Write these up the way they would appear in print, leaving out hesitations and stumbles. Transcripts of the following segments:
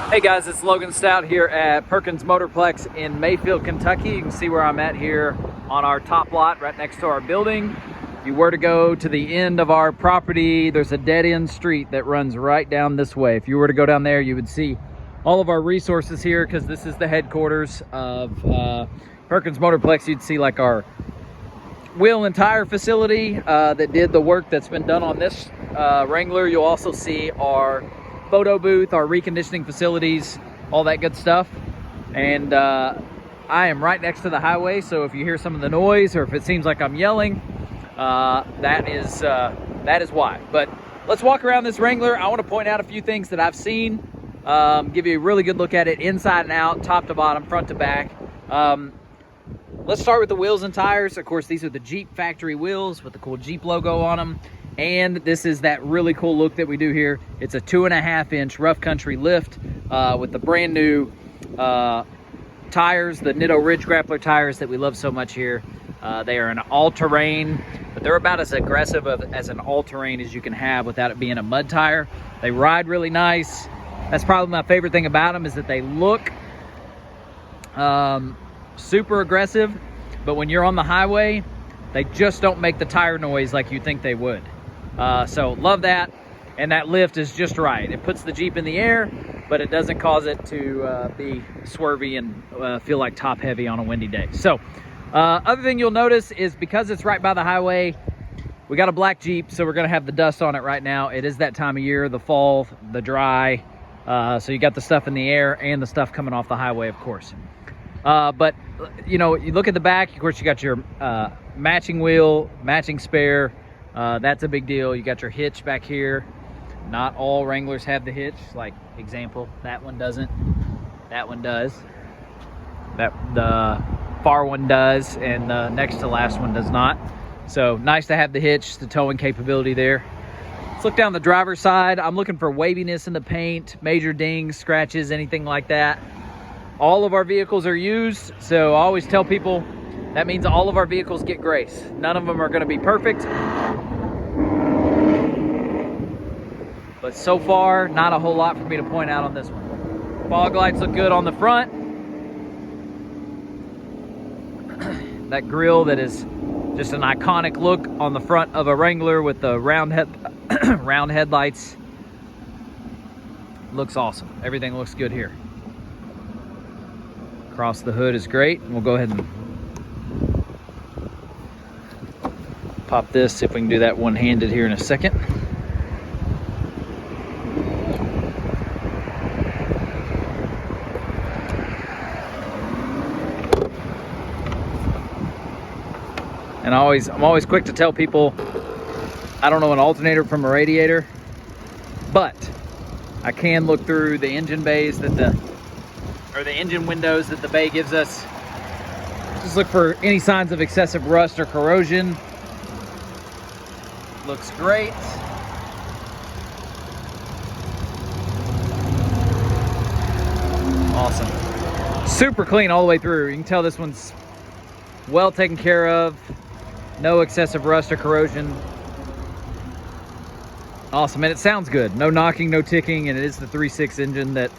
Hey guys, it's Logan Stout here at Perkins Motorplex in Mayfield, Kentucky. You can see where I'm at here on our top lot right next to our building. If you were to go to the end of our property, there's a dead-end street that runs right down this way. If you were to go down there, you would see all of our resources here because this is the headquarters of Perkins Motorplex. You'd see like our wheel and tire facility that did the work that's been done on this Wrangler. You'll also see our photo booth, our reconditioning facilities, all that good stuff. And I am right next to the highway, so if you hear some of the noise or if it seems like I'm yelling, that is why. But let's walk around this Wrangler. I want to point out a few things that I've seen, give you a really good look at it inside and out, top to bottom, front to back. Let's start with the wheels and tires. Of course, these are the Jeep factory wheels with the cool Jeep logo on them. And this is that really cool look that we do here. It's a 2.5-inch rough country lift with the brand new tires, the Nitto Ridge Grappler tires that we love so much here. They are an all-terrain, but they're about as aggressive as an all-terrain as you can have without it being a mud tire. They ride really nice. That's probably my favorite thing about them, is that they look super aggressive, but when you're on the highway, they just don't make the tire noise like you think they would. So love that, and that lift is just right. It puts the Jeep in the air, but it doesn't cause it to be swervy and feel like top heavy on a windy day. So other thing you'll notice is because it's right by the highway, we got a black Jeep, so we're gonna have the dust on it right now. It is that time of year, the fall, the dry, so you got the stuff in the air and the stuff coming off the highway, of course. But you know, you look at the back, of course you got your matching wheel, matching spare. That's a big deal. You got your hitch back here. Not all Wranglers have the hitch. Like example, that one doesn't. That one does. The far one does, and the next to last one does not. So nice to have the hitch, the towing capability there. Let's look down the driver's side. I'm looking for waviness in the paint, major dings, scratches, anything like that. All of our vehicles are used, so I always tell people that means all of our vehicles get grace. None of them are going to be perfect. But so far, not a whole lot for me to point out on this one. Fog lights look good on the front. That grille that is just an iconic look on the front of a Wrangler with the round headlights. Looks awesome. Everything looks good here. Across the hood is great. We'll go ahead and pop this, see if we can do that one-handed here in a second. And I'm always quick to tell people, I don't know an alternator from a radiator, but I can look through the engine bays that the engine windows that the bay gives us. Just look for any signs of excessive rust or corrosion. Looks great. Awesome. Super clean all the way through. You can tell this one's well taken care of. No excessive rust or corrosion. Awesome, and it sounds good. No knocking, no ticking, and it is the 3.6 engine that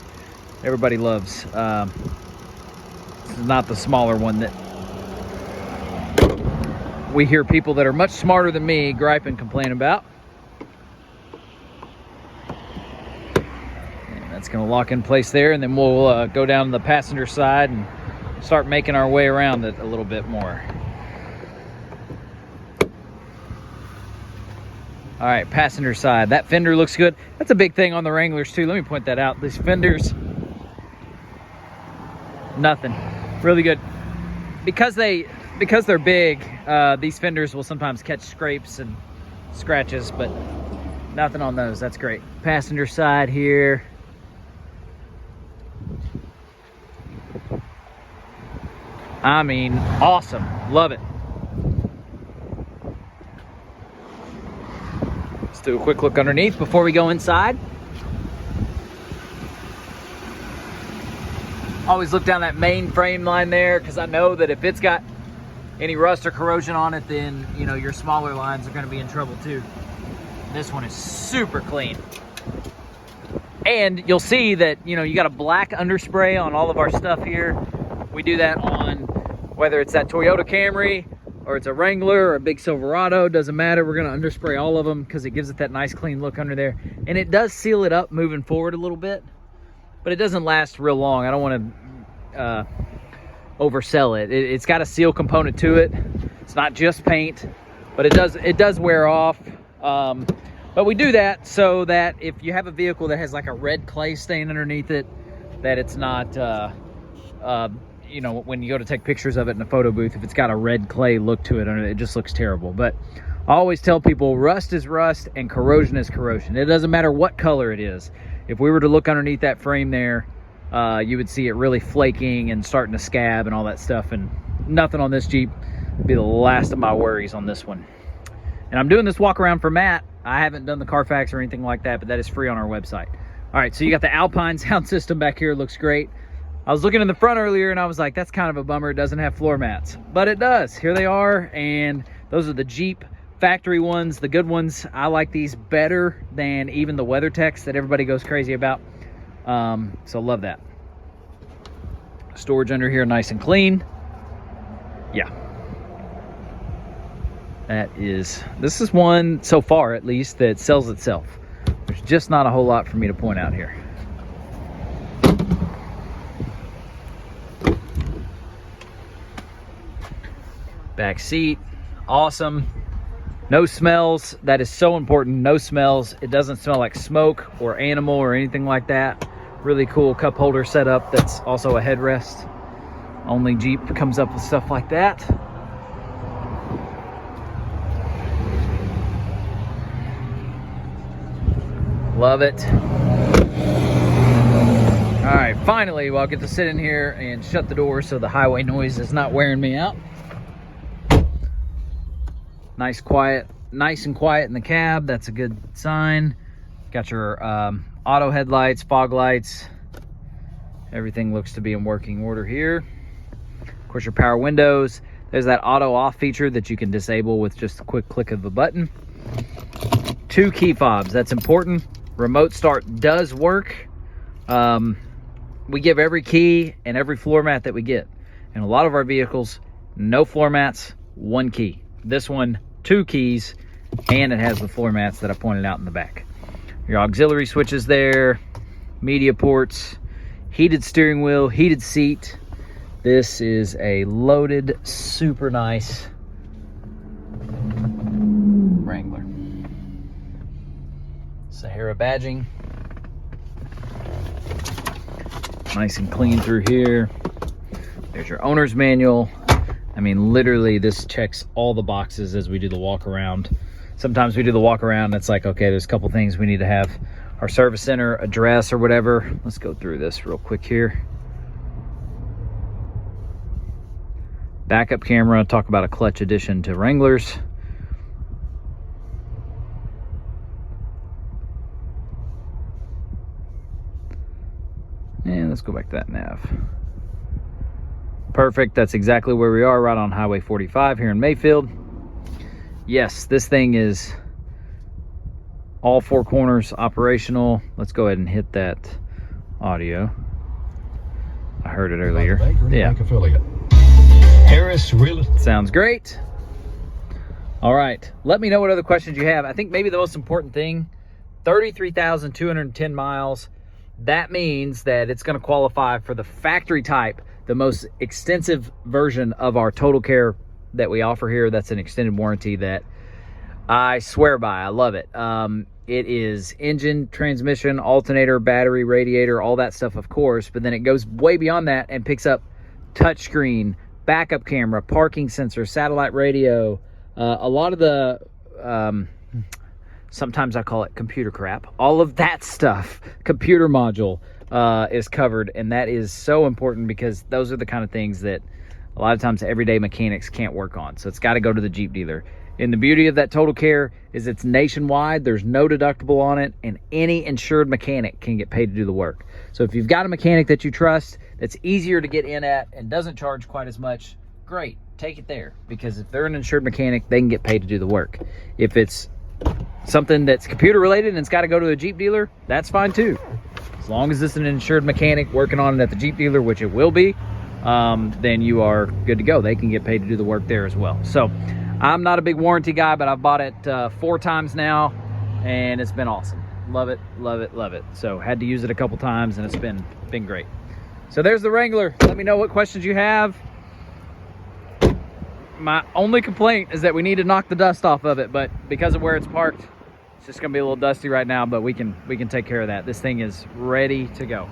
everybody loves. This is not the smaller one that we hear people that are much smarter than me gripe and complain about. And that's going to lock in place there, and then we'll go down to the passenger side and start making our way around it a little bit more. All right, passenger side. That fender looks good. That's a big thing on the Wranglers too. Let me point that out. These fenders, nothing. Really good. Because they're big, these fenders will sometimes catch scrapes and scratches, but nothing on those. That's great. Passenger side here. I mean, awesome. Love it. Let's do a quick look underneath before we go inside. Always look down that main frame line there, because I know that if it's got any rust or corrosion on it, then you know your smaller lines are going to be in trouble too. This one is super clean. And you'll see that, you know, you got a black underspray on all of our stuff here. We do that on whether it's that Toyota Camry or it's a Wrangler or a big Silverado, doesn't matter. We're gonna underspray all of them because it gives it that nice clean look under there. And it does seal it up moving forward a little bit, but it doesn't last real long. I don't wanna oversell it. It's got a seal component to it. It's not just paint, but it does wear off. But we do that so that if you have a vehicle that has like a red clay stain underneath it, that it's not, you know, when you go to take pictures of it in a photo booth, if it's got a red clay look to it, it just looks terrible. But I always tell people rust is rust and corrosion is corrosion. It doesn't matter what color it is. If we were to look underneath that frame there, you would see it really flaking and starting to scab and all that stuff. And nothing on this Jeep would be the last of my worries on this one. And I'm doing this walk around for Matt. I haven't done the Carfax or anything like that, but that is free on our website. All right, so you got the Alpine sound system back here. Looks great. I was looking in the front earlier and I was like, that's kind of a bummer. It doesn't have floor mats, but it does. Here they are. And those are the Jeep factory ones, the good ones. I like these better than even the WeatherTechs that everybody goes crazy about. So love that. Storage under here, nice and clean. Yeah. This is one so far at least that sells itself. There's just not a whole lot for me to point out here. Back seat, awesome. No smells. That is so important. No smells. It doesn't smell like smoke or animal or anything like that. Really cool cup holder setup that's also a headrest. Only Jeep comes up with stuff like that. Love it. All right, finally, well, I'll get to sit in here and shut the door so the highway noise is not wearing me out. Nice and quiet in the cab. That's a good sign. Got your auto headlights, fog lights. Everything looks to be in working order here. Of course, your power windows. There's that auto off feature that you can disable with just a quick click of a button. 2 key fobs, that's important. Remote start does work. We give every key and every floor mat that we get. And a lot of our vehicles, no floor mats, 1 key. This one, 2 keys, and it has the floor mats that I pointed out in the back. Your auxiliary switches there, media ports, heated steering wheel, heated seat. This is a loaded, super nice Wrangler. Sahara badging. Nice and clean through here. There's your owner's manual. I mean, literally, this checks all the boxes as we do the walk around. Sometimes we do the walk around, it's like, okay, there's a couple things we need to have. Our service center address or whatever. Let's go through this real quick here. Backup camera, talk about a clutch addition to Wranglers. And let's go back to that nav. Perfect, that's exactly where we are, right on Highway 45 here in Mayfield. Yes, this thing is all 4 corners operational. Let's go ahead and hit that audio. I heard it earlier. Yeah. Harris Real. Sounds great. All right, let me know what other questions you have. I think maybe the most important thing, 33,210 miles. That means that it's going to qualify for the factory type, the most extensive version of our Total Care that we offer here. That's an extended warranty that I swear by. I love it. It is engine, transmission, alternator, battery, radiator, all that stuff, of course, but then it goes way beyond that and picks up touchscreen, backup camera, parking sensor, satellite radio, a lot of the sometimes I call it computer crap. All of that stuff, computer module, is covered, and that is so important because those are the kind of things that a lot of times everyday mechanics can't work on. So it's got to go to the Jeep dealer. And the beauty of that Total Care is it's nationwide. There's no deductible on it, and any insured mechanic can get paid to do the work. So if you've got a mechanic that you trust, that's easier to get in at and doesn't charge quite as much, great, take it there. Because if they're an insured mechanic, they can get paid to do the work. If it's something that's computer related and it's got to go to a Jeep dealer, that's fine too. As long as it's an insured mechanic working on it at the Jeep dealer, which it will be, then you are good to go. They can get paid to do the work there as well. So I'm not a big warranty guy, but I've bought it 4 times now, and it's been awesome. Love it, love it, love it. So had to use it a couple times, and it's been great. So there's the Wrangler. Let me know what questions you have. My only complaint is that we need to knock the dust off of it, but because of where it's parked, it's just gonna be a little dusty right now, but we can take care of that. This thing is ready to go.